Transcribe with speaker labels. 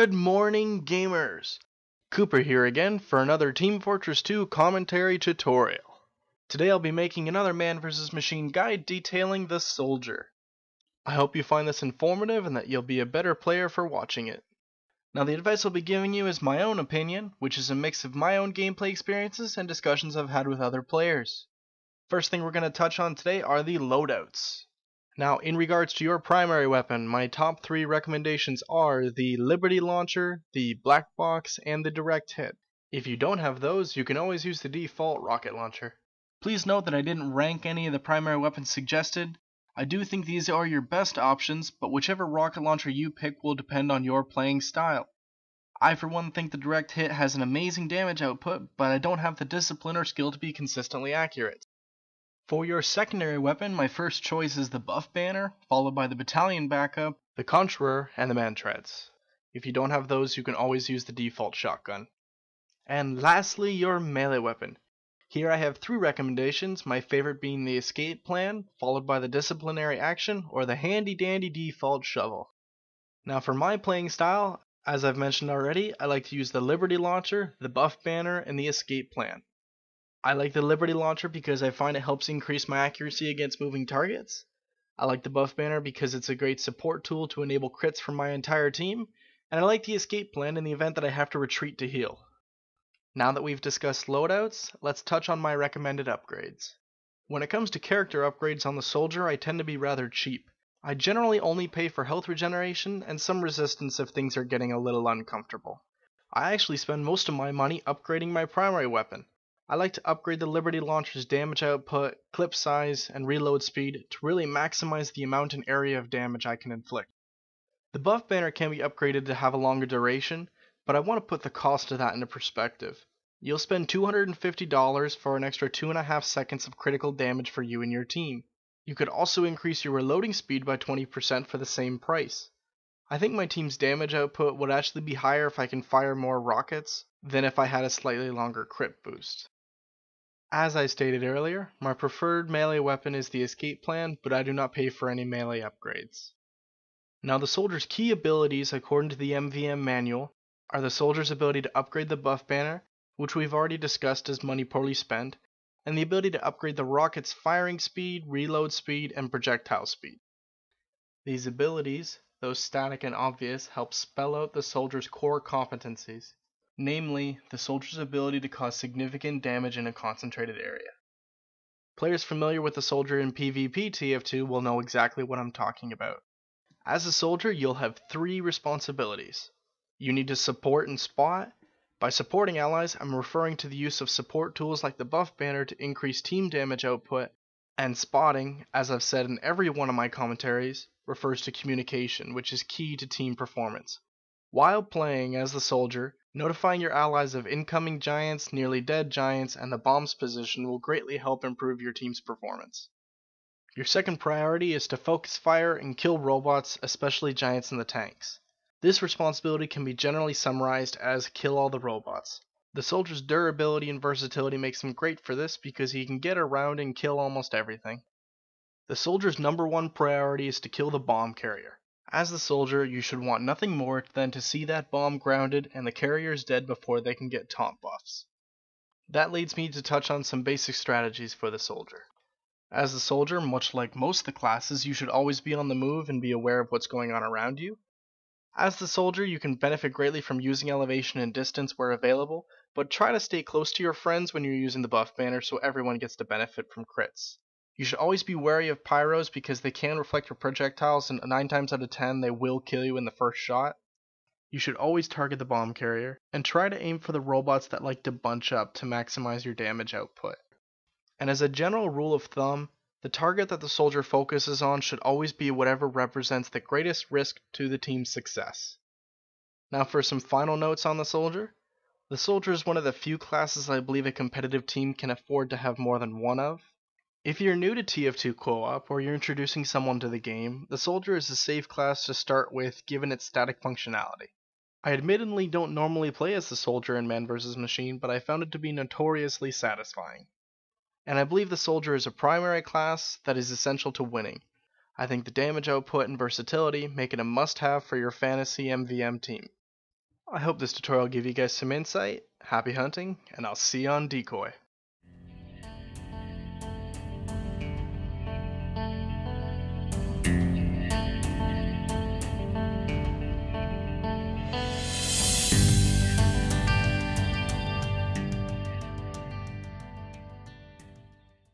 Speaker 1: Good morning, gamers! Cooper here again for another Team Fortress 2 commentary tutorial. Today I'll be making another Man vs. Machine guide detailing the Soldier. I hope you find this informative and that you'll be a better player for watching it. Now the advice I'll be giving you is my own opinion, which is a mix of my own gameplay experiences and discussions I've had with other players. First thing we're going to touch on today are the loadouts. Now, in regards to your primary weapon, my top 3 recommendations are the Liberty Launcher, the Black Box, and the Direct Hit. If you don't have those, you can always use the default rocket launcher. Please note that I didn't rank any of the primary weapons suggested. I do think these are your best options, but whichever rocket launcher you pick will depend on your playing style. I for one think the Direct Hit has an amazing damage output, but I don't have the discipline or skill to be consistently accurate. For your secondary weapon, my first choice is the Buff Banner, followed by the Battalion Backup, the Conjurer, and the Man-Treads. If you don't have those, you can always use the default shotgun. And lastly, your melee weapon. Here I have 3 recommendations, my favorite being the Escape Plan, followed by the Disciplinary Action, or the handy-dandy default shovel. Now for my playing style, as I've mentioned already, I like to use the Liberty Launcher, the Buff Banner, and the Escape Plan. I like the Liberty Launcher because I find it helps increase my accuracy against moving targets. I like the Buff Banner because it's a great support tool to enable crits from my entire team, and I like the Escape Plan in the event that I have to retreat to heal. Now that we've discussed loadouts, let's touch on my recommended upgrades. When it comes to character upgrades on the Soldier, I tend to be rather cheap. I generally only pay for health regeneration and some resistance if things are getting a little uncomfortable. I actually spend most of my money upgrading my primary weapon. I like to upgrade the Liberty Launcher's damage output, clip size, and reload speed to really maximize the amount and area of damage I can inflict. The Buff Banner can be upgraded to have a longer duration, but I want to put the cost of that into perspective. You'll spend $250 for an extra 2.5 seconds of critical damage for you and your team. You could also increase your reloading speed by 20% for the same price. I think my team's damage output would actually be higher if I can fire more rockets than if I had a slightly longer crit boost. As I stated earlier, my preferred melee weapon is the Escape Plan, but I do not pay for any melee upgrades. Now the Soldier's key abilities according to the MVM manual are the Soldier's ability to upgrade the Buff Banner, which we've already discussed as money poorly spent, and the ability to upgrade the rocket's firing speed, reload speed, and projectile speed. These abilities, though static and obvious, help spell out the Soldier's core competencies. Namely, the Soldier's ability to cause significant damage in a concentrated area. Players familiar with the Soldier in PvP TF2 will know exactly what I'm talking about. As a Soldier, you'll have 3 responsibilities. You need to support and spot. By supporting allies, I'm referring to the use of support tools like the Buff Banner to increase team damage output, and spotting, as I've said in every one of my commentaries, refers to communication, which is key to team performance. While playing as the Soldier, notifying your allies of incoming giants, nearly dead giants, and the bomb's position will greatly help improve your team's performance. Your second priority is to focus fire and kill robots, especially giants in the tanks. This responsibility can be generally summarized as kill all the robots. The Soldier's durability and versatility makes him great for this because he can get around and kill almost everything. The Soldier's number 1 priority is to kill the bomb carrier. As the Soldier, you should want nothing more than to see that bomb grounded and the carriers dead before they can get taunt buffs. That leads me to touch on some basic strategies for the Soldier. As the Soldier, much like most of the classes, you should always be on the move and be aware of what's going on around you. As the Soldier, you can benefit greatly from using elevation and distance where available, but try to stay close to your friends when you're using the Buff Banner so everyone gets to benefit from crits. You should always be wary of pyros because they can reflect your projectiles and 9 times out of 10 they will kill you in the first shot. You should always target the bomb carrier, and try to aim for the robots that like to bunch up to maximize your damage output. And as a general rule of thumb, the target that the Soldier focuses on should always be whatever represents the greatest risk to the team's success. Now for some final notes on the Soldier. The Soldier is one of the few classes I believe a competitive team can afford to have more than one of. If you're new to TF2 Co-op or you're introducing someone to the game, the Soldier is a safe class to start with given its static functionality. I admittedly don't normally play as the Soldier in Man vs. Machine, but I found it to be notoriously satisfying. And I believe the Soldier is a primary class that is essential to winning. I think the damage output and versatility make it a must-have for your fantasy MVM team. I hope this tutorial gave you guys some insight. Happy hunting, and I'll see you on Decoy.